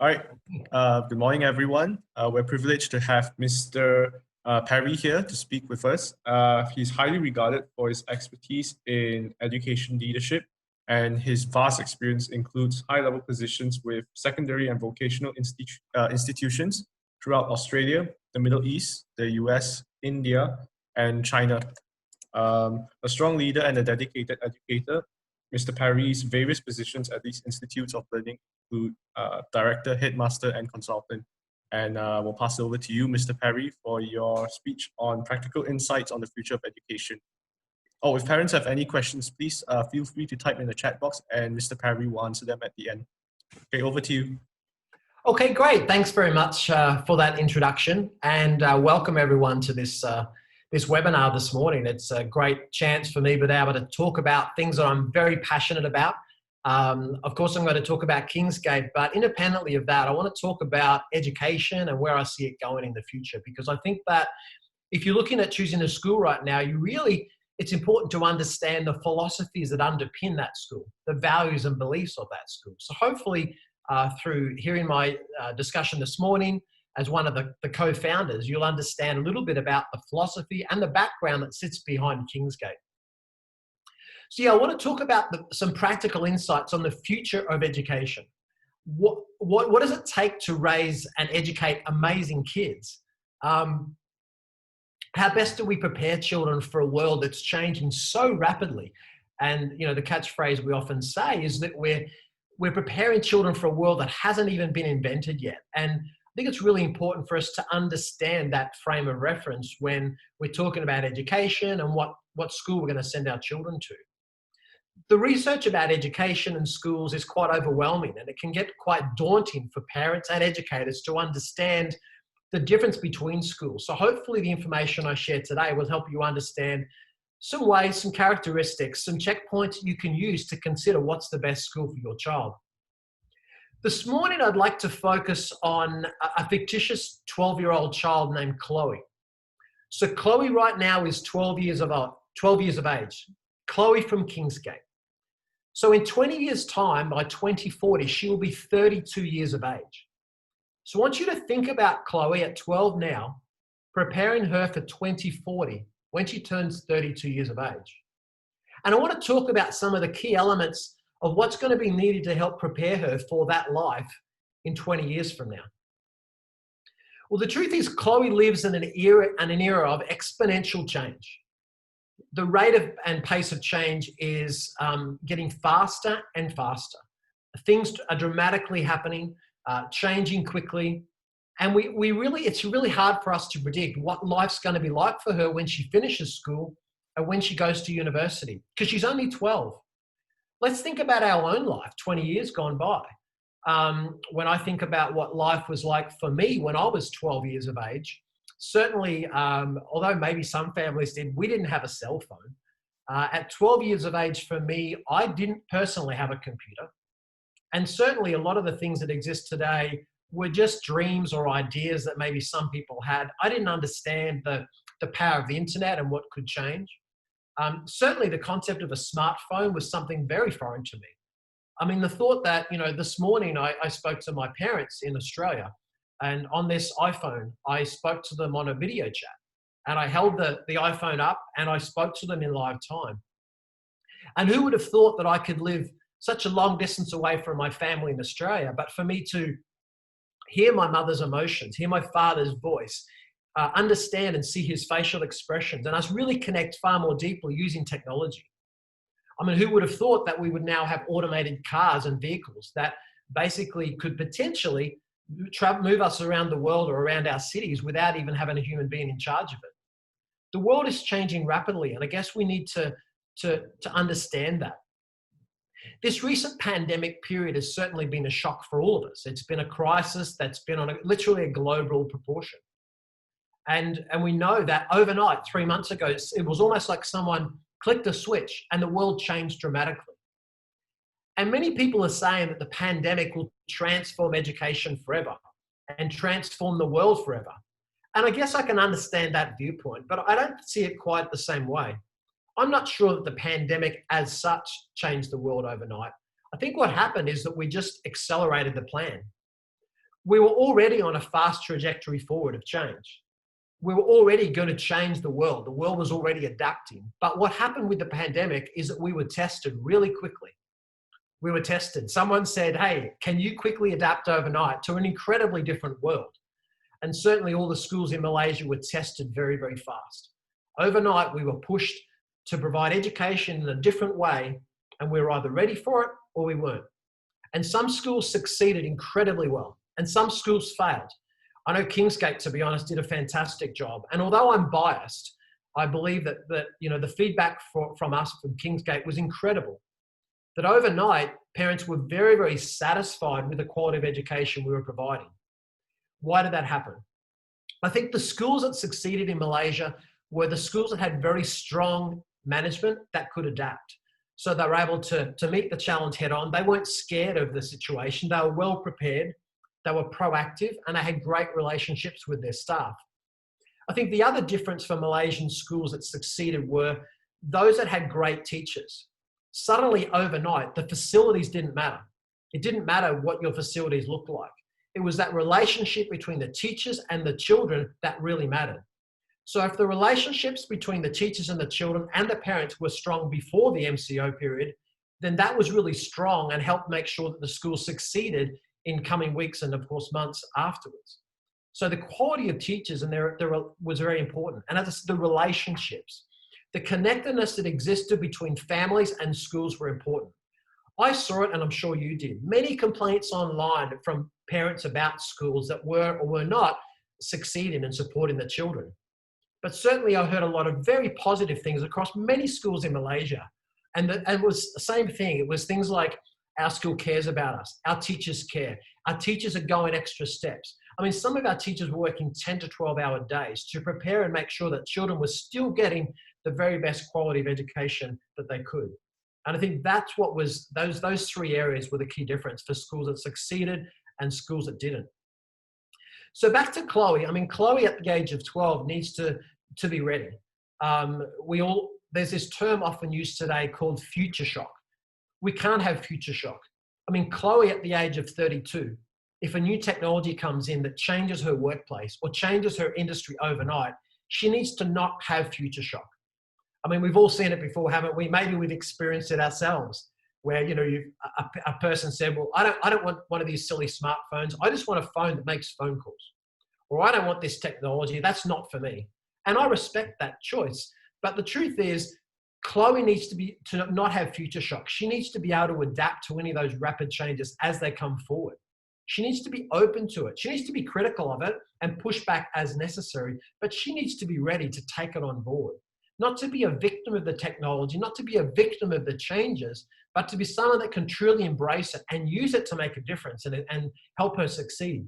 All right. Good morning, everyone. We're privileged to have Mr. Parry here to speak with us. He's highly regarded for his expertise in education leadership, and his vast experience includes high-level positions with secondary and vocational institutions throughout Australia, the Middle East, the US, India, and China. A strong leader and a dedicated educator, Mr. Parry's various positions at these institutes of learning include director, headmaster, and consultant. And we'll pass it over to you, Mr. Parry, for your speech on practical insights on the future of education. Oh, if parents have any questions, please feel free to type in the chat box, and Mr. Parry will answer them at the end. Okay, over to you. Okay, great. Thanks very much for that introduction, and welcome everyone to this this webinar this morning. It's a great chance for me to be able to talk about things that I'm very passionate about. Of course, I'm going to talk about Kingsgate, but independently of that, I want to talk about education and where I see it going in the future, because I think that if you're looking at choosing a school right now, it's important to understand the philosophies that underpin that school, the values and beliefs of that school. So hopefully, through hearing my discussion this morning, as one of the co-founders, you'll understand a little bit about the philosophy and the background that sits behind Kingsgate. So yeah, I want to talk about some practical insights on the future of education. What does it take to raise and educate amazing kids? How best do we prepare children for a world that's changing so rapidly? And you know, the catchphrase we often say is that we're preparing children for a world that hasn't even been invented yet. And I think it's really important for us to understand that frame of reference when we're talking about education and what school we're going to send our children to. The research about education and schools is quite overwhelming, and it can get quite daunting for parents and educators to understand the difference between schools. So hopefully the information I share today will help you understand some ways, some characteristics, some checkpoints you can use to consider what's the best school for your child. This morning, I'd like to focus on a fictitious 12-year-old child named Chloe. So Chloe right now is 12 years of age. Chloe from Kingsgate. So in 20 years' time, by 2040, she will be 32 years of age. So I want you to think about Chloe at 12 now, preparing her for 2040 when she turns 32 years of age. And I want to talk about some of the key elements of what's going to be needed to help prepare her for that life in 20 years from now. Well, the truth is Chloe lives in an era of exponential change. The rate of and pace of change is getting faster and faster. Things are dramatically happening, changing quickly. And it's really hard for us to predict what life's going to be like for her when she finishes school and when she goes to university, because she's only 12. Let's think about our own life, 20 years gone by. When I think about what life was like for me when I was 12 years of age, certainly, although maybe some families did, we didn't have a cell phone. At 12 years of age for me, I didn't personally have a computer. And certainly a lot of the things that exist today were just dreams or ideas that maybe some people had. I didn't understand the power of the internet and what could change. Certainly the concept of a smartphone was something very foreign to me. I mean, the thought that, you know, this morning I spoke to my parents in Australia, and on this iPhone, I spoke to them on a video chat, and I held the iPhone up and I spoke to them in live time. And who would have thought that I could live such a long distance away from my family in Australia, but for me to hear my mother's emotions, hear my father's voice, understand and see his facial expressions, and us really connect far more deeply using technology. I mean, who would have thought that we would now have automated cars and vehicles that basically could potentially move us around the world or around our cities without even having a human being in charge of it? The world is changing rapidly, and I guess we need to understand that. This recent pandemic period has certainly been a shock for all of us. It's been a crisis that's been on literally a global proportion. And we know that overnight, 3 months ago, it was almost like someone clicked a switch and the world changed dramatically. And many people are saying that the pandemic will transform education forever and transform the world forever. And I guess I can understand that viewpoint, but I don't see it quite the same way. I'm not sure that the pandemic as such changed the world overnight. I think what happened is that we just accelerated the plan. We were already on a fast trajectory forward of change. We were already going to change the world. The world was already adapting. But what happened with the pandemic is that we were tested really quickly. We were tested. Someone said, hey, can you quickly adapt overnight to an incredibly different world? And certainly all the schools in Malaysia were tested very, very fast. Overnight, we were pushed to provide education in a different way, and we were either ready for it or we weren't. And some schools succeeded incredibly well, and some schools failed. I know Kingsgate, to be honest, did a fantastic job. And although I'm biased, I believe that the feedback from us from Kingsgate was incredible. That overnight, parents were very, very satisfied with the quality of education we were providing. Why did that happen? I think the schools that succeeded in Malaysia were the schools that had very strong management that could adapt. So they were able to meet the challenge head on. They weren't scared of the situation. They were well prepared. They were proactive, and they had great relationships with their staff. I think the other difference for Malaysian schools that succeeded were those that had great teachers. Suddenly, overnight, the facilities didn't matter. It didn't matter what your facilities looked like. It was that relationship between the teachers and the children that really mattered. So if the relationships between the teachers and the children and the parents were strong before the MCO period, then that was really strong and helped make sure that the school succeeded in coming weeks and, of course, months afterwards. So the quality of teachers and there was very important. And as the relationships, the connectedness that existed between families and schools were important. I saw it, and I'm sure you did. Many complaints online from parents about schools that were or were not succeeding in supporting the children. But certainly I heard a lot of very positive things across many schools in Malaysia. And it was the same thing. It was things like, our school cares about us. Our teachers care. Our teachers are going extra steps. I mean, some of our teachers were working 10 to 12-hour days to prepare and make sure that children were still getting the very best quality of education that they could. And I think that's what was, those three areas were the key difference for schools that succeeded and schools that didn't. So back to Chloe. I mean, Chloe at the age of 12 needs to be ready. There's this term often used today called future shock. We can't have future shock. I mean, Chloe at the age of 32, if a new technology comes in that changes her workplace or changes her industry overnight, she needs to not have future shock. I mean, we've all seen it before, haven't we? Maybe we've experienced it ourselves, where a person said, "Well, I don't want one of these silly smartphones. I just want a phone that makes phone calls," or "I don't want this technology. That's not for me." And I respect that choice. But the truth is, Chloe needs to not have future shock. She needs to be able to adapt to any of those rapid changes as they come forward. She needs to be open to it. She needs to be critical of it and push back as necessary, but she needs to be ready to take it on board. Not to be a victim of the technology, not to be a victim of the changes, but to be someone that can truly embrace it and use it to make a difference and help her succeed.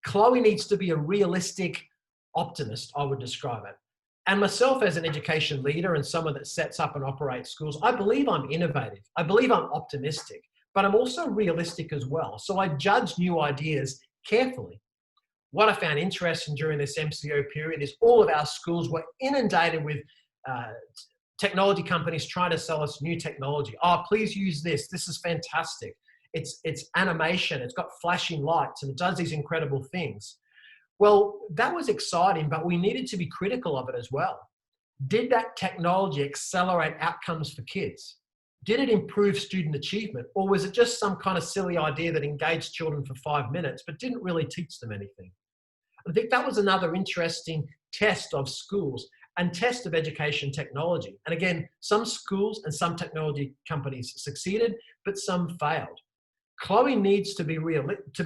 Chloe needs to be a realistic optimist, I would describe it. And myself as an education leader and someone that sets up and operates schools, I believe I'm innovative. I believe I'm optimistic, but I'm also realistic as well. So I judge new ideas carefully. What I found interesting during this MCO period is all of our schools were inundated with technology companies trying to sell us new technology. Oh, please use this. This is fantastic. It's animation. It's got flashing lights and it does these incredible things. Well, that was exciting, but we needed to be critical of it as well. Did that technology accelerate outcomes for kids? Did it improve student achievement? Or was it just some kind of silly idea that engaged children for 5 minutes, but didn't really teach them anything? I think that was another interesting test of schools and test of education technology. And again, some schools and some technology companies succeeded, but some failed. Chloe needs to be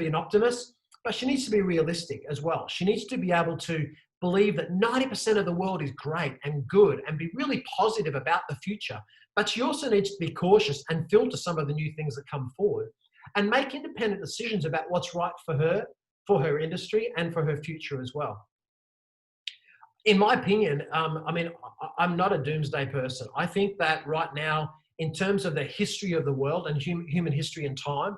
an optimist, but she needs to be realistic as well. She needs to be able to believe that 90% of the world is great and good and be really positive about the future. But she also needs to be cautious and filter some of the new things that come forward and make independent decisions about what's right for her industry and for her future as well. In my opinion, I'm not a doomsday person. I think that right now, in terms of the history of the world and human history and time,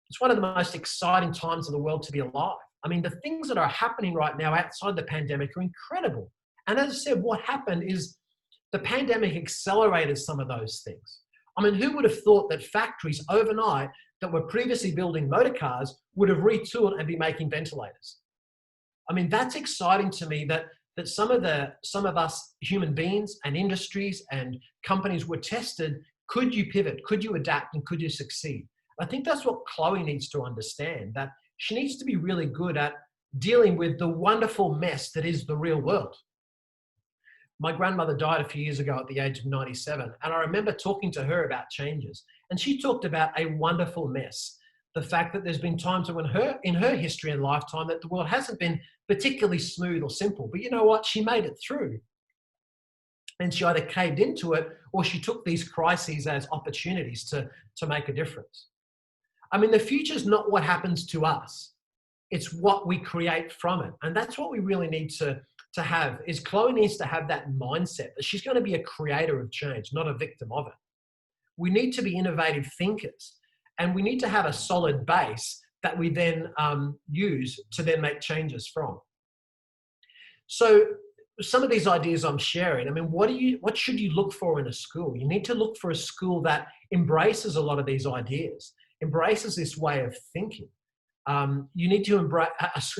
it's one of the most exciting times of the world to be alive. I mean, the things that are happening right now outside the pandemic are incredible. And as I said, what happened is the pandemic accelerated some of those things. I mean, who would have thought that factories overnight that were previously building motor cars would have retooled and be making ventilators? I mean, that's exciting to me that some of us human beings and industries and companies were tested. Could you pivot? Could you adapt? And could you succeed? I think that's what Chloe needs to understand, that she needs to be really good at dealing with the wonderful mess that is the real world. My grandmother died a few years ago at the age of 97, and I remember talking to her about changes. And she talked about a wonderful mess. The fact that there's been times when in her history and lifetime that the world hasn't been particularly smooth or simple. But you know what? She made it through. And she either caved into it or she took these crises as opportunities to make a difference. I mean, the future is not what happens to us. It's what we create from it. And that's what we really need to have, is Chloe needs to have that mindset that she's going to be a creator of change, not a victim of it. We need to be innovative thinkers, and we need to have a solid base that we then use to then make changes from. So some of these ideas I'm sharing, I mean, what should you look for in a school? You need to look for a school that embraces a lot of these ideas, embraces this way of thinking. You need to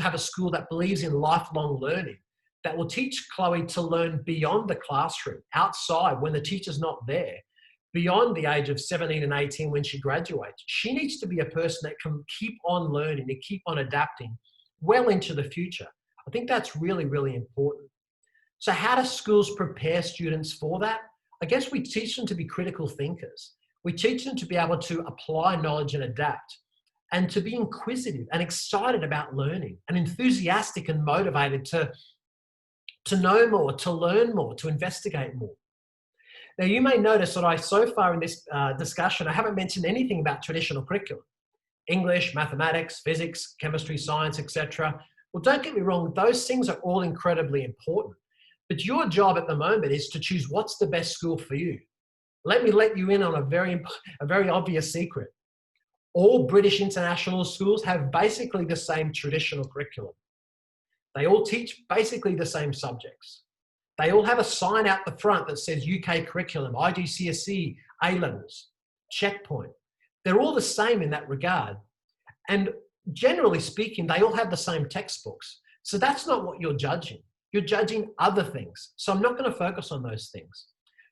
have a school that believes in lifelong learning, that will teach Chloe to learn beyond the classroom, outside when the teacher's not there, beyond the age of 17 and 18 when she graduates. She needs to be a person that can keep on learning and keep on adapting well into the future. I think that's really, really important. So how do schools prepare students for that? I guess we teach them to be critical thinkers. We teach them to be able to apply knowledge and adapt, and to be inquisitive and excited about learning, and enthusiastic and motivated to know more, to learn more, to investigate more. Now, you may notice that so far in this discussion, I haven't mentioned anything about traditional curriculum. English, mathematics, physics, chemistry, science, etc. Well, don't get me wrong, those things are all incredibly important. But your job at the moment is to choose what's the best school for you. Let me let you in on a very obvious secret. All British international schools have basically the same traditional curriculum. They all teach basically the same subjects. They all have a sign out the front that says UK curriculum, IGCSE, A-levels, checkpoint. They're all the same in that regard. And generally speaking, they all have the same textbooks. So that's not what you're judging. You're judging other things. So I'm not going to focus on those things.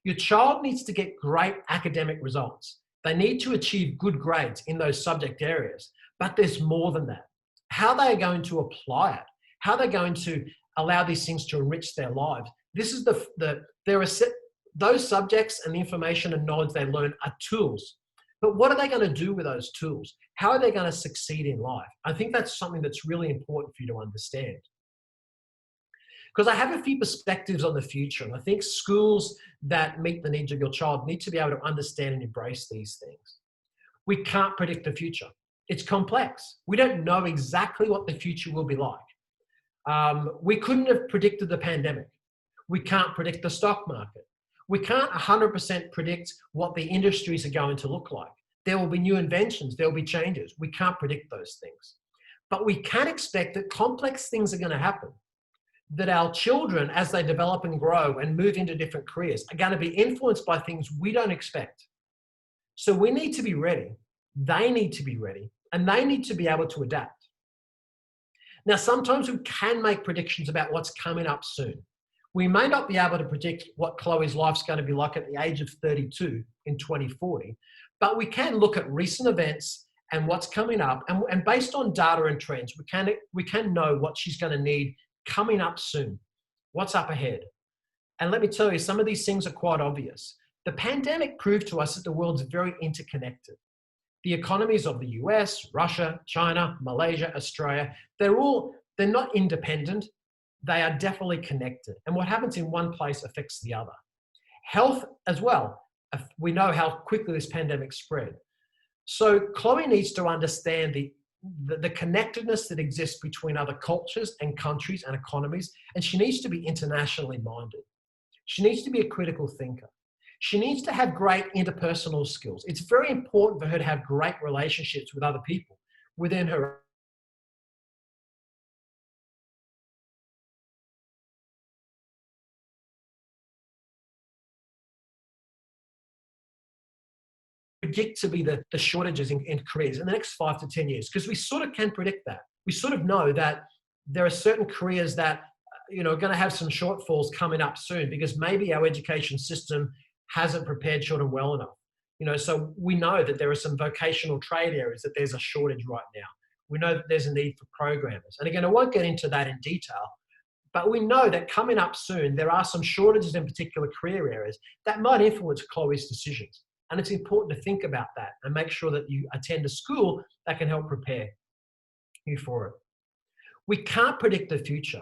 Your child needs to get great academic results. They need to achieve good grades in those subject areas. But there's more than that. How they are going to apply it, how they're going to allow these things to enrich their lives. This is those subjects and the information and knowledge they learn are tools. But what are they going to do with those tools? How are they going to succeed in life? I think that's something that's really important for you to understand. Because I have a few perspectives on the future, and I think schools that meet the needs of your child need to be able to understand and embrace these things. We can't predict the future. It's complex. We don't know exactly what the future will be like. We couldn't have predicted the pandemic. We can't predict the stock market. We can't 100% predict what the industries are going to look like. There will be new inventions. There will be changes. We can't predict those things. But we can expect that complex things are going to happen, that our children, as they develop and grow and move into different careers, are going to be influenced by things we don't expect. So we need to be ready. They need to be ready, and they need to be able to adapt. Now, sometimes we can make predictions about what's coming up soon. We may not be able to predict what Chloe's life's going to be like at the age of 32 in 2040, but we can look at recent events and what's coming up, and based on data and trends, we can know what she's going to need coming up soon, what's up ahead. And let me tell you, some of these things are quite obvious. The pandemic proved to us that the world's very interconnected. The economies of the US, Russia, China, Malaysia, Australia, they're not independent. They are definitely connected. And what happens in one place affects the other. Health as well. We know how quickly this pandemic spread. So Chloe needs to understand the connectedness that exists between other cultures and countries and economies, and she needs to be internationally minded. She needs to be a critical thinker. She needs to have great interpersonal skills. It's very important for her to have great relationships with other people within her predict to be the shortages in careers in the next 5 to 10 years? Because we sort of can predict that. We sort of know that there are certain careers that are going to have some shortfalls coming up soon because maybe our education system hasn't prepared children well enough. So we know that there are some vocational trade areas that there's a shortage right now. We know that there's a need for programmers. And again, I won't get into that in detail, but we know that coming up soon, there are some shortages in particular career areas that might influence Chloe's decisions. And it's important to think about that and make sure that you attend a school that can help prepare you for it. We can't predict the future,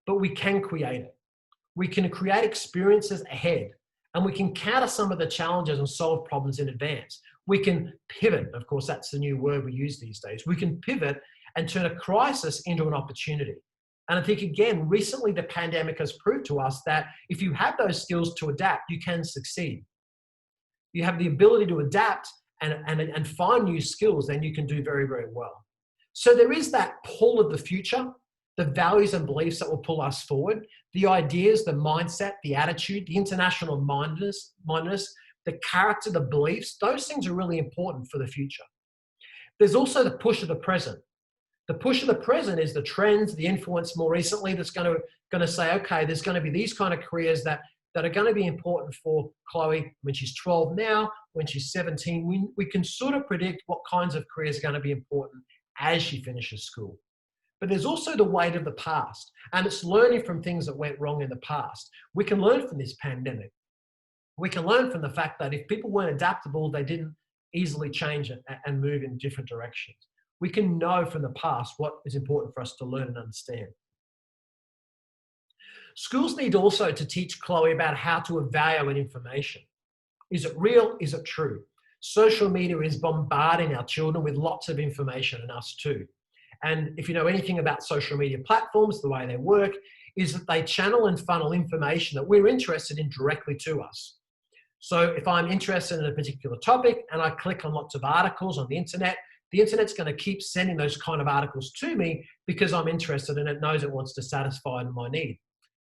but we can create it. We can create experiences ahead, and we can counter some of the challenges and solve problems in advance. We can pivot. Of course, that's the new word we use these days. We can pivot and turn a crisis into an opportunity. And I think, again, recently the pandemic has proved to us that if you have those skills to adapt, you can succeed. You have the ability to adapt and find new skills, then you can do very, very well. So there is that pull of the future, the values and beliefs that will pull us forward, the ideas, the mindset, the attitude, the international mindedness, the character, the beliefs. Those things are really important for the future. There's also the push of the present. The push of the present is the trends, the influence more recently that's going to say, okay, there's going to be these kind of careers that are going to be important for Chloe when she's 12 now, when she's 17. We can sort of predict what kinds of careers are going to be important as she finishes school. But there's also the weight of the past, and it's learning from things that went wrong in the past. We can learn from this pandemic. We can learn from the fact that if people weren't adaptable, they didn't easily change and move in different directions. We can know from the past what is important for us to learn and understand. Schools need also to teach Chloe about how to evaluate information. Is it real? Is it true? Social media is bombarding our children with lots of information, and us too. And if you know anything about social media platforms, the way they work is that they channel and funnel information that we're interested in directly to us. So if I'm interested in a particular topic and I click on lots of articles on the internet's going to keep sending those kind of articles to me because I'm interested and it knows it wants to satisfy my need.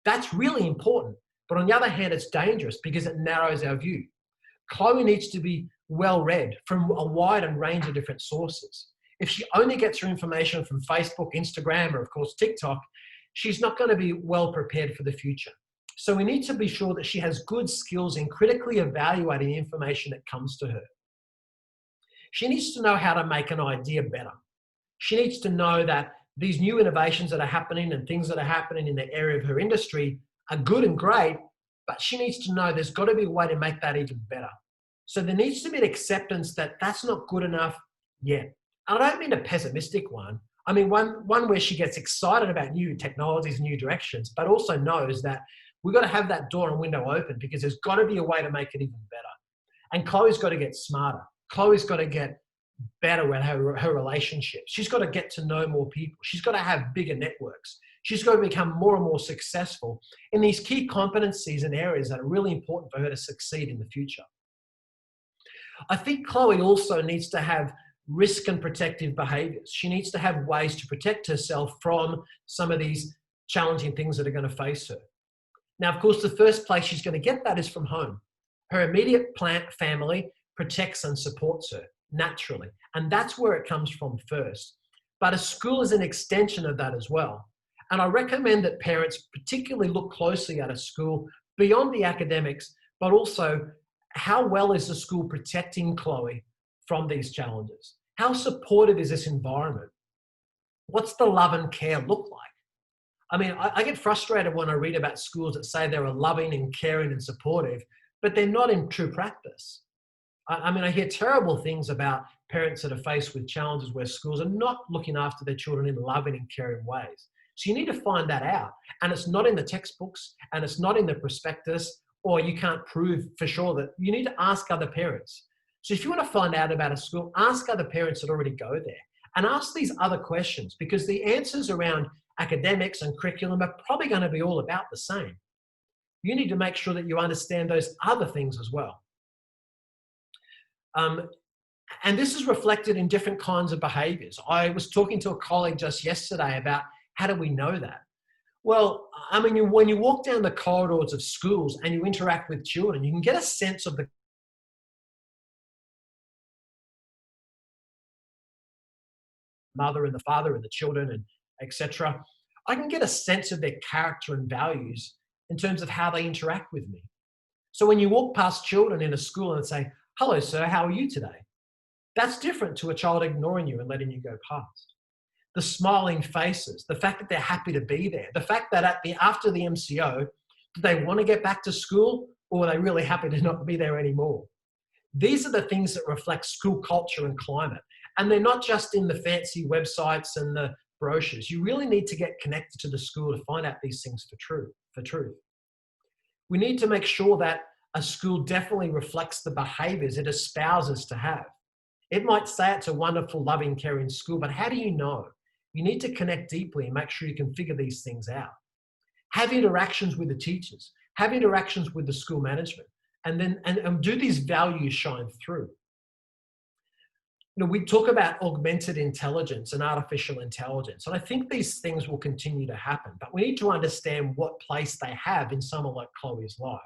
That's really important. But on the other hand, it's dangerous because it narrows our view. Chloe needs to be well read from a wide range of different sources. If she only gets her information from Facebook, Instagram, or of course TikTok, she's not going to be well prepared for the future. So we need to be sure that she has good skills in critically evaluating the information that comes to her. She needs to know how to make an idea better. She needs to know that these new innovations that are happening and things that are happening in the area of her industry are good and great, but she needs to know there's got to be a way to make that even better. So there needs to be an acceptance that that's not good enough yet. And I don't mean a pessimistic one. I mean one where she gets excited about new technologies, new directions, but also knows that we've got to have that door and window open because there's got to be a way to make it even better. And Chloe's got to get smarter. Chloe's got to get better with her relationships. She's got to get to know more people. She's got to have bigger networks. She's got to become more and more successful in these key competencies and areas that are really important for her to succeed in the future. I think Chloe also needs to have risk and protective behaviors. She needs to have ways to protect herself from some of these challenging things that are going to face her. Now, of course, the first place she's going to get that is from home. Her immediate family protects and supports her naturally. And that's where it comes from first. But a school is an extension of that as well. And I recommend that parents particularly look closely at a school beyond the academics, but also how well is the school protecting Chloe from these challenges? How supportive is this environment? What's the love and care look like? I mean, I get frustrated when I read about schools that say they're loving and caring and supportive, but they're not in true practice. I mean, I hear terrible things about parents that are faced with challenges where schools are not looking after their children in loving and caring ways. So you need to find that out. And it's not in the textbooks and it's not in the prospectus, or you can't prove for sure that you need to ask other parents. So if you want to find out about a school, ask other parents that already go there and ask these other questions, because the answers around academics and curriculum are probably going to be all about the same. You need to make sure that you understand those other things as well. And this is reflected in different kinds of behaviors. I was talking to a colleague just yesterday about how do we know that? Well, I mean, when you walk down the corridors of schools and you interact with children, you can get a sense of the mother and the father and the children and etc., I can get a sense of their character and values in terms of how they interact with me. So when you walk past children in a school and say, "Hello, sir, how are you today?" That's different to a child ignoring you and letting you go past. The smiling faces, the fact that they're happy to be there, the fact that after the MCO, do they want to get back to school or are they really happy to not be there anymore? These are the things that reflect school culture and climate. And they're not just in the fancy websites and the brochures. You really need to get connected to the school to find out these things for truth. We need to make sure that a school definitely reflects the behaviors it espouses to have. It might say it's a wonderful, loving, caring school, but how do you know? You need to connect deeply and make sure you can figure these things out. Have interactions with the teachers, have interactions with the school management, and do these values shine through? You know, we talk about augmented intelligence and artificial intelligence, and I think these things will continue to happen, but we need to understand what place they have in someone like Chloe's life.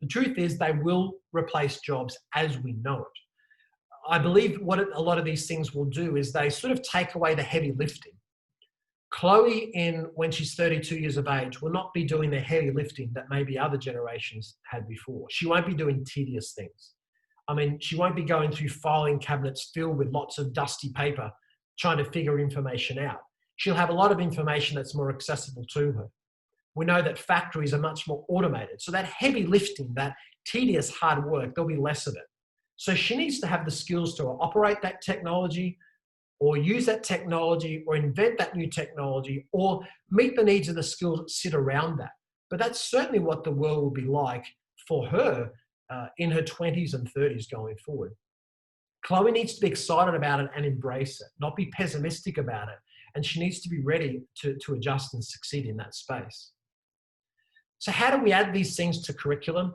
The truth is they will replace jobs as we know it. I believe what a lot of these things will do is they sort of take away the heavy lifting. Chloe, when she's 32 years of age, will not be doing the heavy lifting that maybe other generations had before. She won't be doing tedious things. I mean, she won't be going through filing cabinets filled with lots of dusty paper trying to figure information out. She'll have a lot of information that's more accessible to her. We know that factories are much more automated. So that heavy lifting, that tedious hard work, there'll be less of it. So she needs to have the skills to operate that technology or use that technology or invent that new technology or meet the needs of the skills that sit around that. But that's certainly what the world will be like for her in her 20s and 30s going forward. Chloe needs to be excited about it and embrace it, not be pessimistic about it. And she needs to be ready to adjust and succeed in that space. So how do we add these things to curriculum?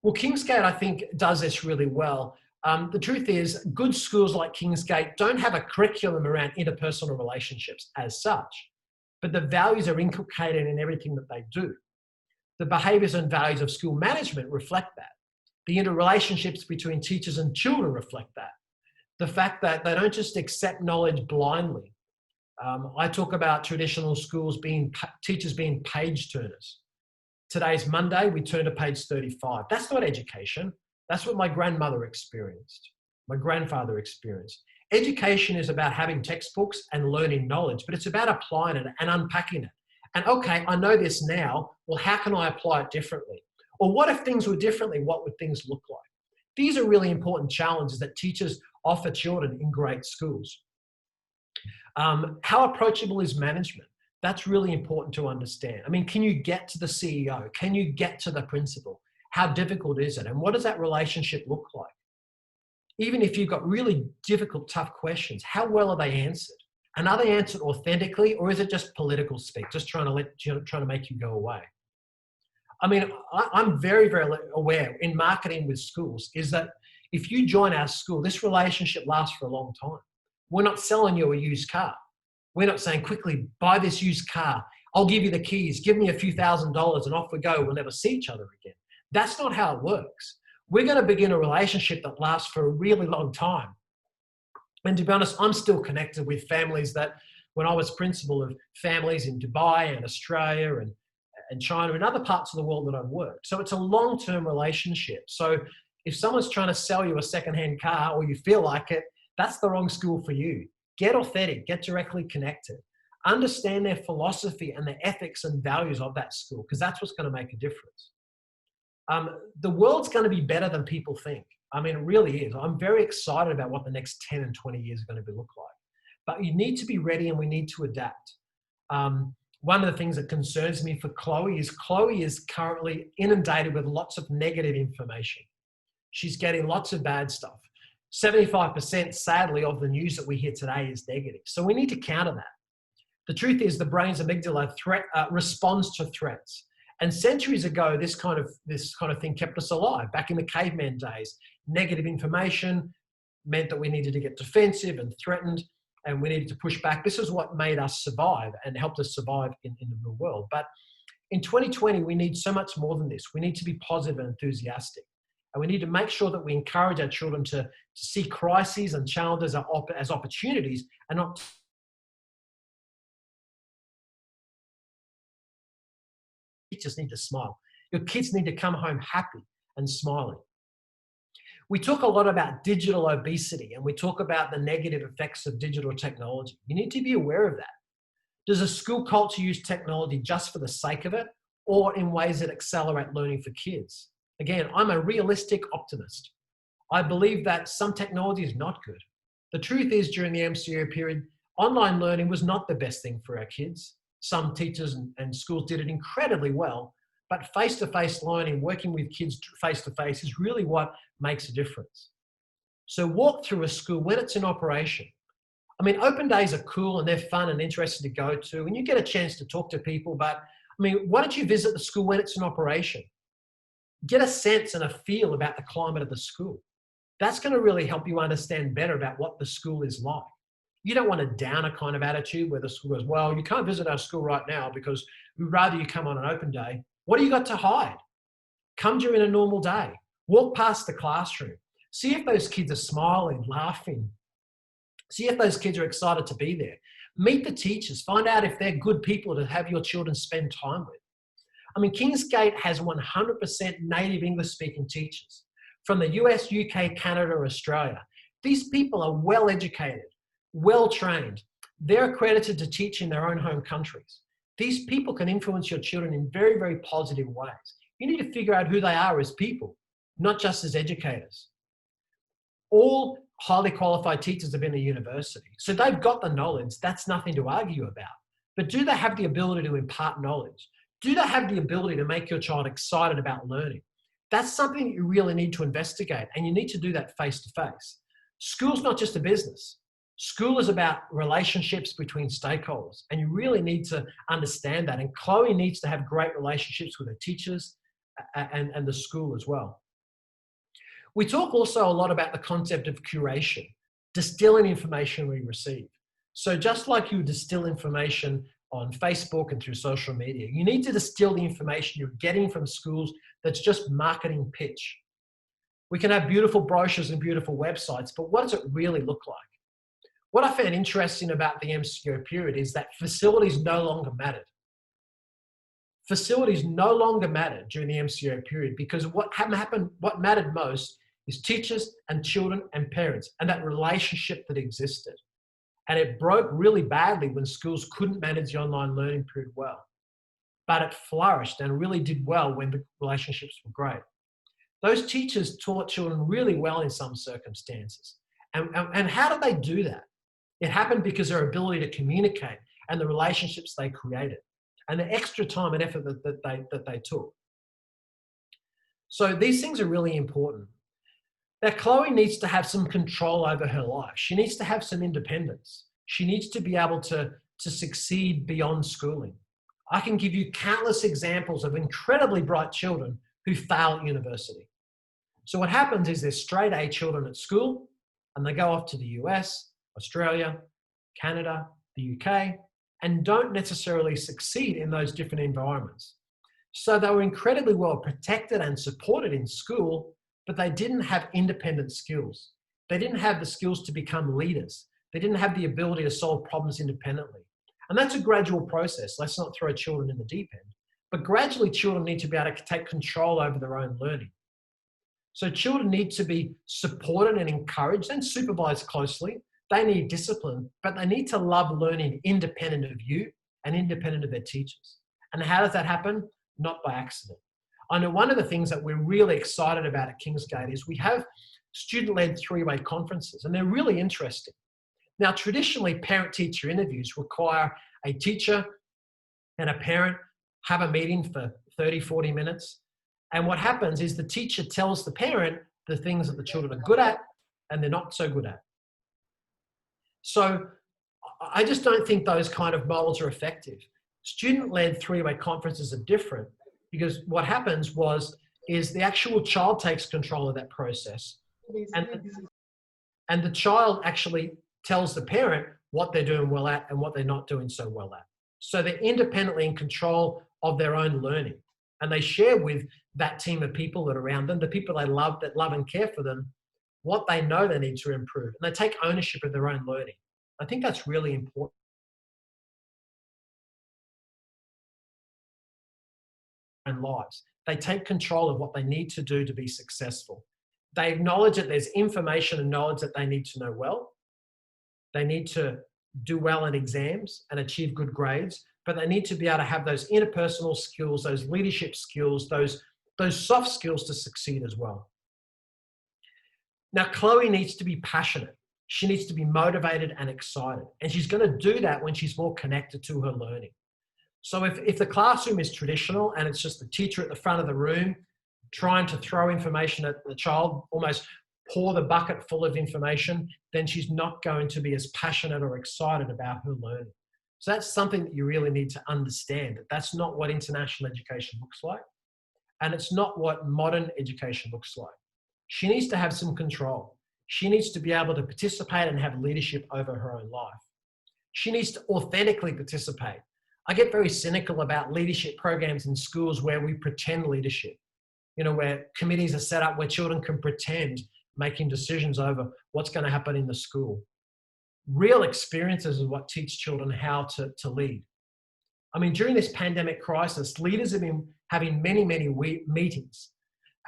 Well, Kingsgate, I think, does this really well. The truth is, good schools like Kingsgate don't have a curriculum around interpersonal relationships as such, but the values are inculcated in everything that they do. The behaviours and values of school management reflect that. The interrelationships between teachers and children reflect that. The fact that they don't just accept knowledge blindly. I talk about traditional schools teachers being page turners. Today's Monday, we turn to page 35. That's not education. That's what my grandmother experienced, my grandfather experienced. Education is about having textbooks and learning knowledge, but it's about applying it and unpacking it. And okay, I know this now. Well, how can I apply it differently? Or what if things were differently? What would things look like? These are really important challenges that teachers offer children in great schools. How approachable is management? That's really important to understand. I mean, can you get to the CEO? Can you get to the principal? How difficult is it? And what does that relationship look like? Even if you've got really difficult, tough questions, how well are they answered? And are they answered authentically, or is it just political speak, just trying to make you go away? I mean, I'm very, very aware in marketing with schools is that if you join our school, this relationship lasts for a long time. We're not selling you a used car. We're not saying, quickly, buy this used car. I'll give you the keys. Give me a few $1,000s and off we go. We'll never see each other again. That's not how it works. We're going to begin a relationship that lasts for a really long time. And to be honest, I'm still connected with families that when I was principal of families in Dubai and Australia and China and other parts of the world that I've worked. So it's a long-term relationship. So if someone's trying to sell you a secondhand car or you feel like it, that's the wrong school for you. Get authentic, get directly connected. Understand their philosophy and the ethics and values of that school, because that's what's going to make a difference. The world's going to be better than people think. I mean, it really is. I'm very excited about what the next 10 and 20 years are going to look like. But you need to be ready and we need to adapt. One of the things that concerns me for Chloe is currently inundated with lots of negative information. She's getting lots of bad stuff. 75%, sadly, of the news that we hear today is negative. So we need to counter that. The truth is the brain's amygdala responds to threats. And centuries ago, this kind of thing kept us alive. Back in the caveman days, negative information meant that we needed to get defensive and threatened, and we needed to push back. This is what made us survive and helped us survive in the real world. But in 2020, we need so much more than this. We need to be positive and enthusiastic. And we need to make sure that we encourage our children to see crises and challenges as opportunities and not teachers need to smile. Your kids need to come home happy and smiling. We talk a lot about digital obesity and we talk about the negative effects of digital technology. You need to be aware of that. Does a school culture use technology just for the sake of it or in ways that accelerate learning for kids? Again, I'm a realistic optimist. I believe that some technology is not good. The truth is, during the MCO period, online learning was not the best thing for our kids. Some teachers and schools did it incredibly well, but face-to-face learning, working with kids face-to-face is really what makes a difference. So walk through a school when it's in operation. I mean, open days are cool and they're fun and interesting to go to, and you get a chance to talk to people, but I mean, why don't you visit the school when it's in operation? Get a sense and a feel about the climate of the school. That's going to really help you understand better about what the school is like. You don't want a downer kind of attitude where the school goes, well, you can't visit our school right now because we'd rather you come on an open day. What do you got to hide? Come during a normal day. Walk past the classroom. See if those kids are smiling, laughing. See if those kids are excited to be there. Meet the teachers. Find out if they're good people to have your children spend time with. I mean, Kingsgate has 100% native English-speaking teachers from the US, UK, Canada, Australia. These people are well-educated, well-trained. They're accredited to teach in their own home countries. These people can influence your children in very, very positive ways. You need to figure out who they are as people, not just as educators. All highly qualified teachers have been at university, so they've got the knowledge. That's nothing to argue about. But do they have the ability to impart knowledge? Do they have the ability to make your child excited about learning? That's something that you really need to investigate, and you need to do that face-to-face. School's not just a business. School is about relationships between stakeholders, and you really need to understand that. And Chloe needs to have great relationships with her teachers and the school as well. We talk also a lot about the concept of curation, distilling information we receive. So just like you distill information on Facebook and through social media, you need to distill the information you're getting from schools that's just marketing pitch. We can have beautiful brochures and beautiful websites, but what does it really look like? What I found interesting about the MCO period is that facilities no longer mattered. Facilities no longer mattered during the MCO period because what mattered most is teachers and children and parents and that relationship that existed. And it broke really badly when schools couldn't manage the online learning period well. But it flourished and really did well when the relationships were great. Those teachers taught children really well in some circumstances. And how did they do that? It happened because their ability to communicate and the relationships they created and the extra time and effort that they took. So these things are really important. Now, Chloe needs to have some control over her life. She needs to have some independence. She needs to be able to succeed beyond schooling. I can give you countless examples of incredibly bright children who fail at university. So what happens is there's straight A children at school and they go off to the US, Australia, Canada, the UK, and don't necessarily succeed in those different environments. So they were incredibly well protected and supported in school, but they didn't have independent skills. They didn't have the skills to become leaders. They didn't have the ability to solve problems independently. And that's a gradual process. Let's not throw children in the deep end. But gradually, children need to be able to take control over their own learning. So children need to be supported and encouraged and supervised closely. They need discipline, but they need to love learning independent of you and independent of their teachers. And how does that happen? Not by accident. I know one of the things that we're really excited about at Kingsgate is we have student-led three-way conferences, and they're really interesting. Now, traditionally, parent-teacher interviews require a teacher and a parent have a meeting for 30, 40 minutes. And what happens is the teacher tells the parent the things that the children are good at and they're not so good at. So I just don't think those kind of models are effective. Student-led three-way conferences are different because what happens is the actual child takes control of that process. And the child actually tells the parent what they're doing well at and what they're not doing so well at. So they're independently in control of their own learning. And they share with that team of people that are around them, the people they love, that love and care for them, what they know they need to improve. And they take ownership of their own learning. I think that's really important. In lives, they take control of what they need to do to be successful. They acknowledge that there's information and knowledge that they need to know well. They need to do well in exams and achieve good grades, but they need to be able to have those interpersonal skills, those leadership skills, those soft skills to succeed as well. Now, Chloe needs to be passionate. She needs to be motivated and excited. And she's going to do that when she's more connected to her learning. So if the classroom is traditional and it's just the teacher at the front of the room trying to throw information at the child, almost pour the bucket full of information, then she's not going to be as passionate or excited about her learning. So that's something that you really need to understand, that that's not what international education looks like. And it's not what modern education looks like. She needs to have some control. She needs to be able to participate and have leadership over her own life. She needs to authentically participate. I get very cynical about leadership programs in schools where we pretend leadership, where committees are set up where children can pretend making decisions over what's going to happen in the school. Real experiences is what teach children how to lead. I mean, during this pandemic crisis, leaders have been having many meetings.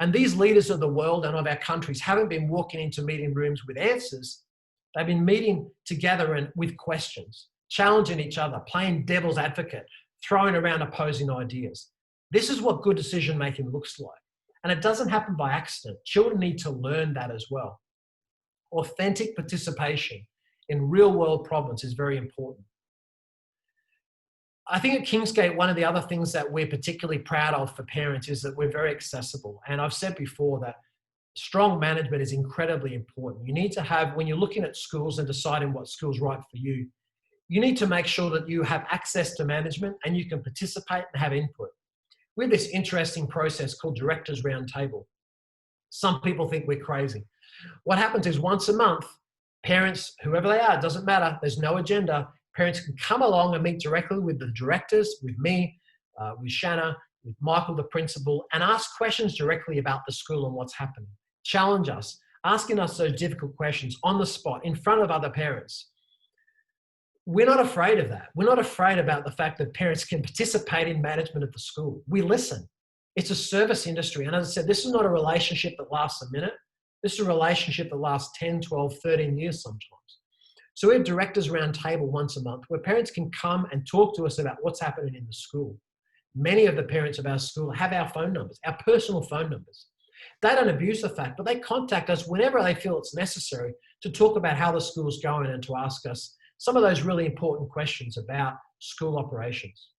And these leaders of the world and of our countries haven't been walking into meeting rooms with answers. They've been meeting together and with questions, challenging each other, playing devil's advocate, throwing around opposing ideas. This is what good decision-making looks like. And it doesn't happen by accident. Children need to learn that as well. Authentic participation in real-world problems is very important. I think at Kingsgate, one of the other things that we're particularly proud of for parents is that we're very accessible. And I've said before that strong management is incredibly important. You need to have, when you're looking at schools and deciding what school's right for you, you need to make sure that you have access to management and you can participate and have input. We have this interesting process called Directors Roundtable. Some people think we're crazy. What happens is once a month, parents, whoever they are, it doesn't matter, there's no agenda, parents can come along and meet directly with the directors, with me, with Shanna, with Michael, the principal, and ask questions directly about the school and what's happening. Challenge us, asking us those difficult questions on the spot in front of other parents. We're not afraid of that. We're not afraid about the fact that parents can participate in management of the school. We listen. It's a service industry. And as I said, this is not a relationship that lasts a minute. This is a relationship that lasts 10, 12, 13 years sometimes. So we have Directors Roundtable once a month where parents can come and talk to us about what's happening in the school. Many of the parents of our school have our phone numbers, our personal phone numbers. They don't abuse the fact, but they contact us whenever they feel it's necessary to talk about how the school's going and to ask us some of those really important questions about school operations.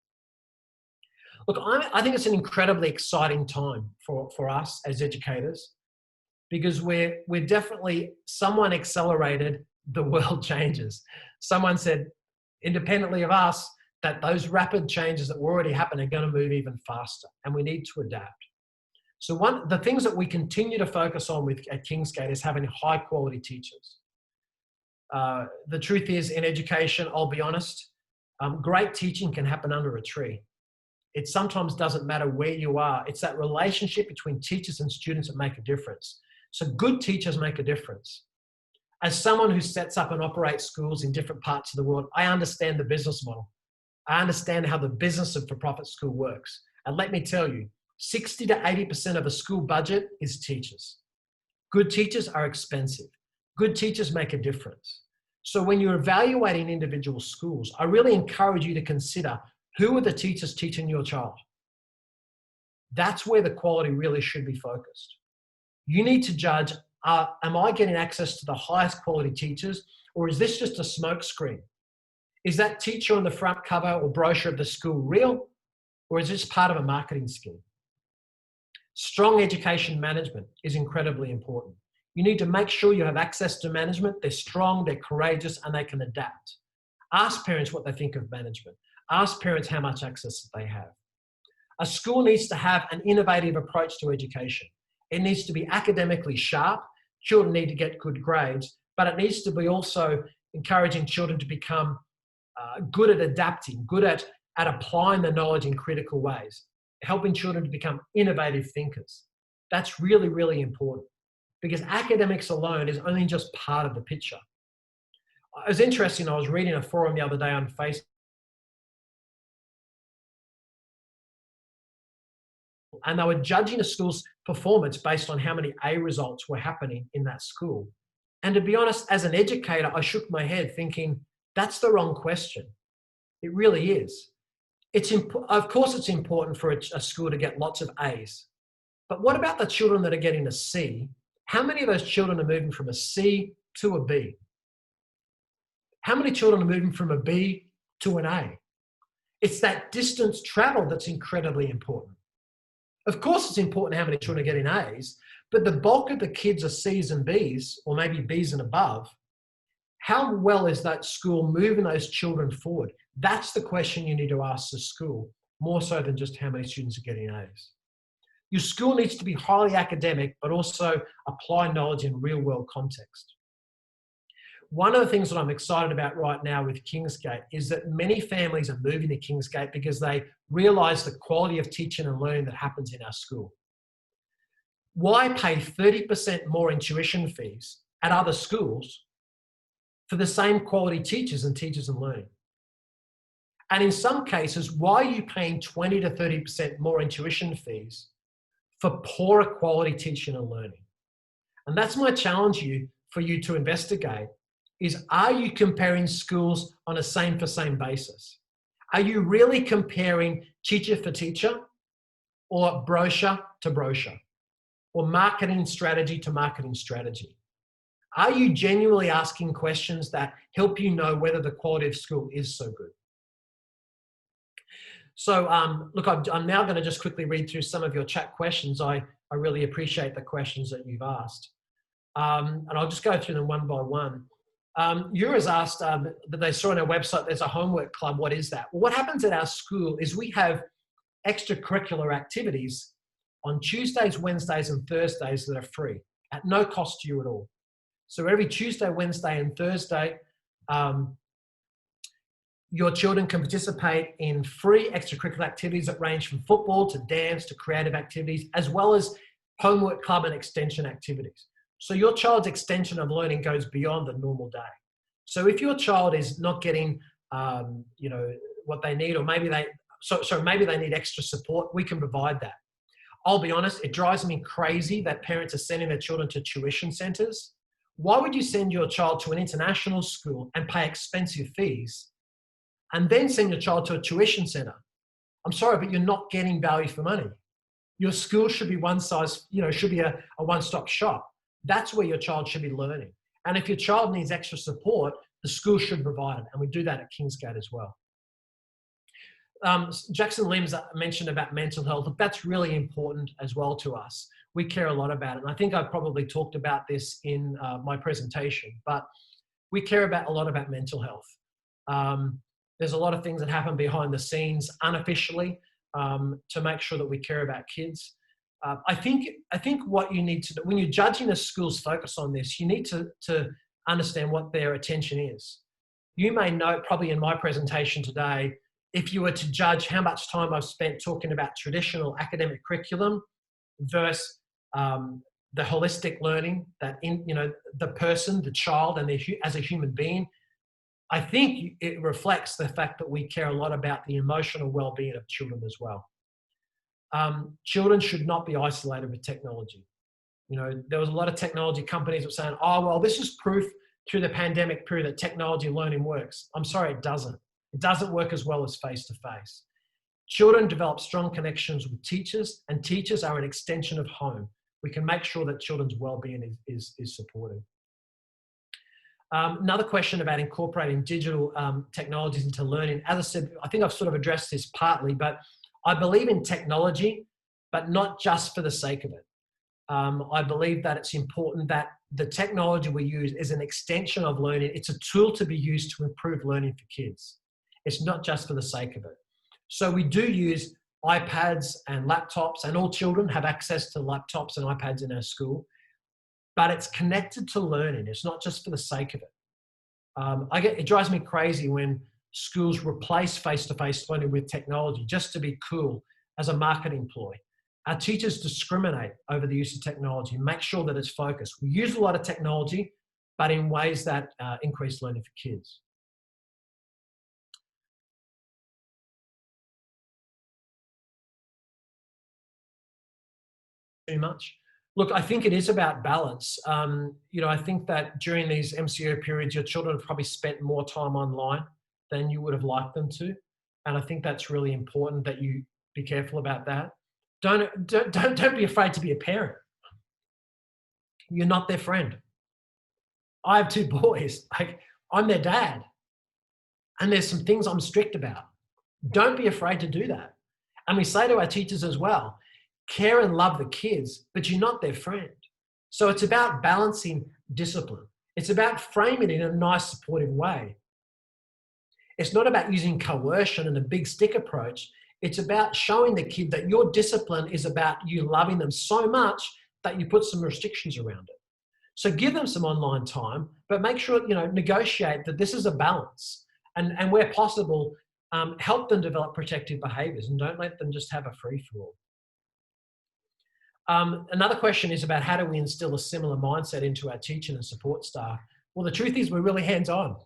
Look, I think it's an incredibly exciting time for us as educators because we're definitely, someone accelerated the world changes. Someone said, independently of us, that those rapid changes that were already happening are going to move even faster, and we need to adapt. So the things that we continue to focus on at Kingsgate is having high quality teachers. The truth is, in education, I'll be honest, great teaching can happen under a tree. It sometimes doesn't matter where you are. It's that relationship between teachers and students that make a difference. So good teachers make a difference. As someone who sets up and operates schools in different parts of the world, I understand the business model. I understand how the business of for-profit school works. And let me tell you, 60 to 80% of a school budget is teachers. Good teachers are expensive. Good teachers make a difference. So when you're evaluating individual schools, I really encourage you to consider who are the teachers teaching your child. That's where the quality really should be focused. You need to judge, am I getting access to the highest quality teachers, or is this just a smoke screen? Is that teacher on the front cover or brochure of the school real, or is this part of a marketing scheme? Strong education management is incredibly important. You need to make sure you have access to management. They're strong, they're courageous, and they can adapt. Ask parents what they think of management. Ask parents how much access they have. A school needs to have an innovative approach to education. It needs to be academically sharp. Children need to get good grades, but it needs to be also encouraging children to become good at adapting, good at applying the knowledge in critical ways. helping children to become innovative thinkers. That's really, really important because academics alone is only just part of the picture. It was interesting, I was reading a forum the other day on Facebook, and they were judging a school's performance based on how many A results were happening in that school. And to be honest, as an educator, I shook my head thinking, that's the wrong question. It really is. Of course, it's important for a school to get lots of A's. But what about the children that are getting a C? How many of those children are moving from a C to a B? How many children are moving from a B to an A? It's that distance traveled that's incredibly important. Of course, it's important how many children are getting A's, but the bulk of the kids are C's and B's, or maybe B's and above. How well is that school moving those children forward? That's the question you need to ask the school, more so than just how many students are getting A's. Your school needs to be highly academic, but also apply knowledge in real-world context. One of the things that I'm excited about right now with Kingsgate is that many families are moving to Kingsgate because they realise the quality of teaching and learning that happens in our school. Why pay 30% more in tuition fees at other schools for the same quality teachers and teachers and learning? And in some cases, why are you paying 20 to 30% more in tuition fees for poorer quality teaching and learning? And that's my challenge for you to investigate is, are you comparing schools on a same for same basis? Are you really comparing teacher for teacher, or brochure to brochure, or marketing strategy to marketing strategy? Are you genuinely asking questions that help you know whether the quality of school is so good? So look, I'm now going to just quickly read through some of your chat questions. I really appreciate the questions that you've asked. And I'll just go through them one by one. Yura's asked that they saw on our website there's a homework club. What is that? Well, what happens at our school is we have extracurricular activities on Tuesdays, Wednesdays, and Thursdays that are free at no cost to you at all. So every Tuesday, Wednesday, and Thursday, your children can participate in free extracurricular activities that range from football to dance to creative activities, as well as homework club and extension activities. So your child's extension of learning goes beyond the normal day. So if your child is not getting, what they need, or maybe maybe they need extra support, we can provide that. I'll be honest, it drives me crazy that parents are sending their children to tuition centers. Why would you send your child to an international school and pay expensive fees and then send your child to a tuition center? I'm sorry, but you're not getting value for money. Your school should be should be a one-stop shop. That's where your child should be learning. And if your child needs extra support, the school should provide it. And we do that at Kingsgate as well. Jackson Lims mentioned about mental health. That's really important as well to us. We care a lot about it. And I think I've probably talked about this in my presentation, but we care a lot about mental health. There's a lot of things that happen behind the scenes unofficially to make sure that we care about kids. I think what you need to do, when you're judging a school's focus on this, you need to understand what their attention is. You may note probably in my presentation today, if you were to judge how much time I've spent talking about traditional academic curriculum versus the holistic learning that the person, the child, and as a human being, I think it reflects the fact that we care a lot about the emotional well-being of children as well. Children should not be isolated with technology. There was a lot of technology companies that were saying, oh, well, this is proof through the pandemic period that technology learning works. I'm sorry, it doesn't. It doesn't work as well as face-to-face. Children develop strong connections with teachers, and teachers are an extension of home. We can make sure that children's well-being is supported. Another question about incorporating digital technologies into learning. As I said, I think I've sort of addressed this partly, but I believe in technology, but not just for the sake of it. I believe that it's important that the technology we use is an extension of learning. It's a tool to be used to improve learning for kids. It's not just for the sake of it. So we do use iPads and laptops, and all children have access to laptops and iPads in our school, but it's connected to learning. It's not just for the sake of it. It drives me crazy when schools replace face-to-face learning with technology just to be cool as a marketing ploy. Our teachers discriminate over the use of technology, make sure that it's focused. We use a lot of technology, but in ways that increase learning for kids. Too much. Look, I think it is about balance. I think that during these MCO periods, your children have probably spent more time online than you would have liked them to. And I think that's really important that you be careful about that. Don't be afraid to be a parent. You're not their friend. I have 2 boys. I'm their dad. And there's some things I'm strict about. Don't be afraid to do that. And we say to our teachers as well, care and love the kids, but you're not their friend. So it's about balancing discipline. It's about framing it in a nice, supportive way. It's not about using coercion and a big stick approach. It's about showing the kid that your discipline is about you loving them so much that you put some restrictions around it. So give them some online time, but make sure, negotiate that this is a balance. And where possible, help them develop protective behaviors and don't let them just have a free-for-all. Another question is about how do we instill a similar mindset into our teaching and support staff? Well, the truth is we're really hands-on.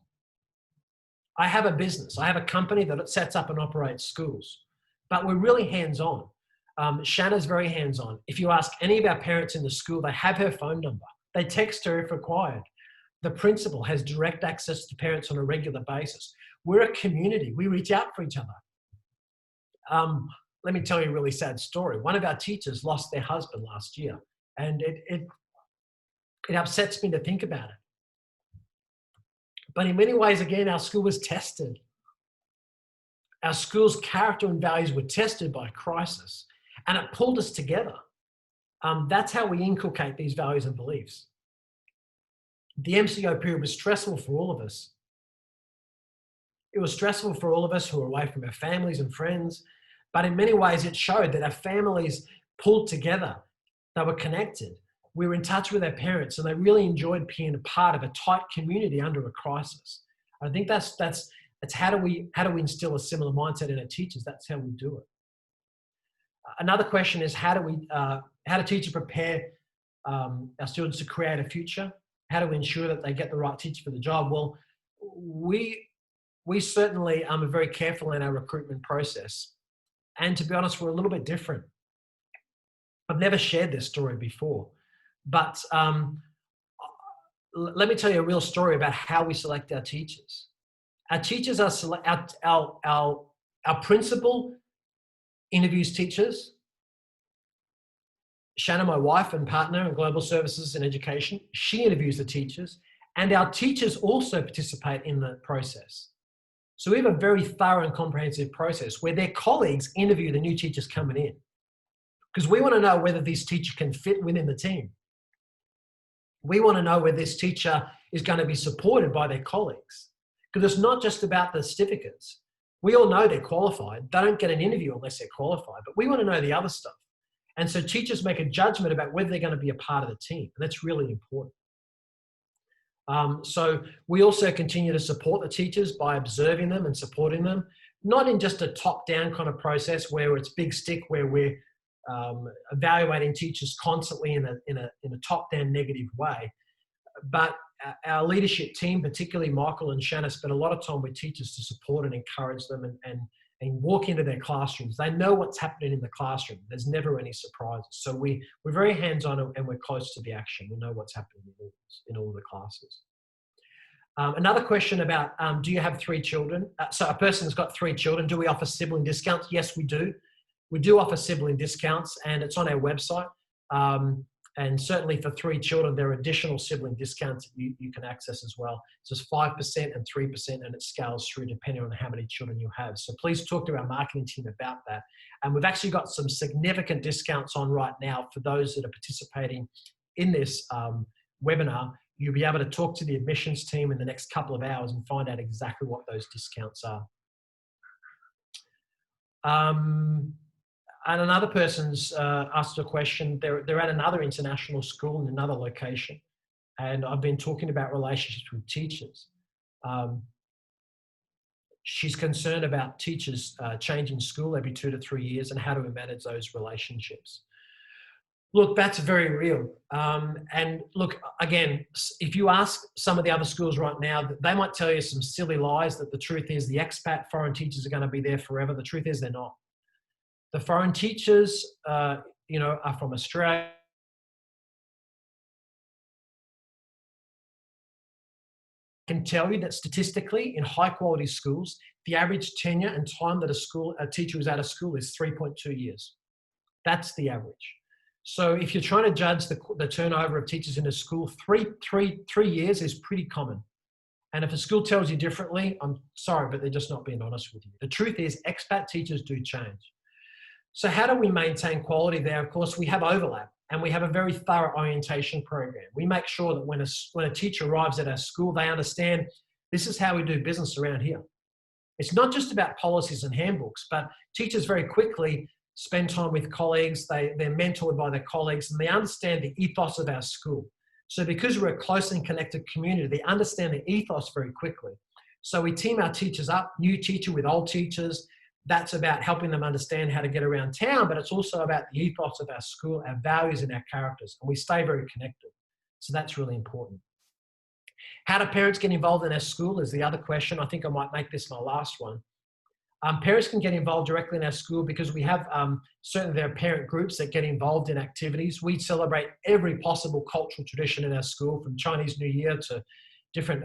I have a business. I have a company that sets up and operates schools, but we're really hands-on. Shanna's very hands-on. If you ask any of our parents in the school, they have her phone number. They text her if required. The principal has direct access to parents on a regular basis. We're a community. We reach out for each other. Let me tell you a really sad story. One of our teachers lost their husband last year, and it upsets me to think about it. But in many ways, again, our school was tested. Our school's character and values were tested by crisis, and it pulled us together. That's how we inculcate these values and beliefs. The MCO period was stressful for all of us. It was stressful for all of us who were away from our families and friends, but in many ways it showed that our families pulled together. They were connected. We were in touch with our parents, and they really enjoyed being a part of a tight community under a crisis. I think that's how do we instill a similar mindset in our teachers? That's how we do it. Another question is how do teachers prepare our students to create a future? How do we ensure that they get the right teacher for the job? Well, we certainly are very careful in our recruitment process. And to be honest, we're a little bit different. I've never shared this story before, but let me tell you a real story about how we select our teachers. Our teachers our principal interviews teachers. Shanna, my wife and partner in global services and education, she interviews the teachers, and our teachers also participate in the process. So we have a very thorough and comprehensive process where their colleagues interview the new teachers coming in, because we want to know whether this teacher can fit within the team. We want to know whether this teacher is going to be supported by their colleagues, because it's not just about the certificates. We all know they're qualified. They don't get an interview unless they're qualified, but we want to know the other stuff. And so teachers make a judgment about whether they're going to be a part of the team. And that's really important. So we also continue to support the teachers by observing them and supporting them, not in just a top-down kind of process where it's big stick, where we're evaluating teachers constantly in a top-down negative way. But our leadership team, particularly Michael and Shanna, spend a lot of time with teachers to support and encourage them and walk into their classrooms. They know what's happening in the classroom. There's never any surprises. So we're very hands-on and we're close to the action. We know what's happening in all the classes. Another question about, do you have 3 children? So a person's got 3 children. Do we offer sibling discounts? Yes, we do. We do offer sibling discounts, and it's on our website. And certainly for 3 children, there are additional sibling discounts that you can access as well. So it's 5% and 3%, and it scales through depending on how many children you have. So please talk to our marketing team about that. And we've actually got some significant discounts on right now for those that are participating in this webinar. You'll be able to talk to the admissions team in the next couple of hours and find out exactly what those discounts are. And another person's asked a question. They're at another international school in another location. And I've been talking about relationships with teachers. She's concerned about teachers changing school every 2 to 3 years and how do we manage those relationships. Look, that's very real. And look, again, if you ask some of the other schools right now, they might tell you some silly lies that the truth is the expat foreign teachers are going to be there forever. The truth is they're not. The foreign teachers, are from Australia. I can tell you that statistically, in high quality schools, the average tenure and time that a teacher is out of school is 3.2 years. That's the average. So if you're trying to judge the turnover of teachers in a school, 3 years is pretty common. And if a school tells you differently, I'm sorry, but they're just not being honest with you. The truth is expat teachers do change. So how do we maintain quality there? Of course, we have overlap and we have a very thorough orientation program. We make sure that when a teacher arrives at our school, they understand this is how we do business around here. It's not just about policies and handbooks, but teachers very quickly spend time with colleagues, they're mentored by their colleagues, and they understand the ethos of our school. So because we're a close and connected community, they understand the ethos very quickly. So we team our teachers up, new teacher with old teachers. That's about helping them understand how to get around town, but it's also about the ethos of our school, our values and our characters, and we stay very connected. So that's really important. How do parents get involved in our school is the other question. I think I might make this my last one. Parents can get involved directly in our school because we have certainly there are parent groups that get involved in activities. We celebrate every possible cultural tradition in our school, from Chinese New Year to different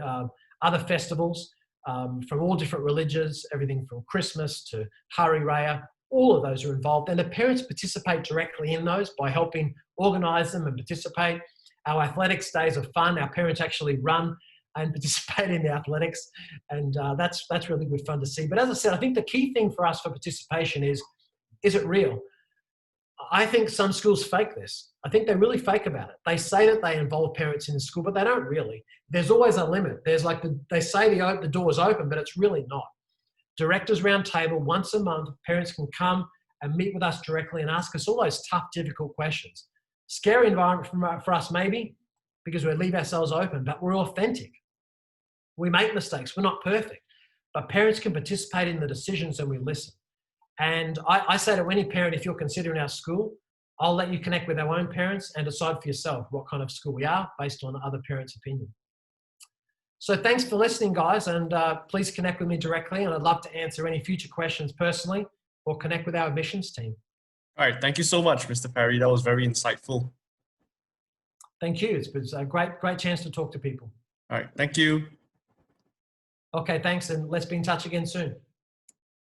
other festivals from all different religions, everything from Christmas to Hari Raya. All of those are involved, and the parents participate directly in those by helping organise them and participate. Our athletics days are fun. Our parents actually run and participate in the athletics, and that's really good fun to see. But as I said, I think the key thing for us for participation is it real? I think some schools fake this. I think they really fake about it. They say that they involve parents in the school, but they don't really. There's always a limit. There's they say the door is open, but it's really not. Directors round table once a month, parents can come and meet with us directly and ask us all those tough, difficult questions. Scary environment for us maybe, because we leave ourselves open, but we're authentic. We make mistakes. We're not perfect, but parents can participate in the decisions and we listen. And I say to any parent, if you're considering our school, I'll let you connect with our own parents and decide for yourself what kind of school we are based on other parents' opinion. So thanks for listening, guys, and please connect with me directly, and I'd love to answer any future questions personally or connect with our admissions team. All right. Thank you so much, Mr. Parry. That was very insightful. Thank you. It's been a great chance to talk to people. All right. Thank you. Okay, thanks, and let's be in touch again soon.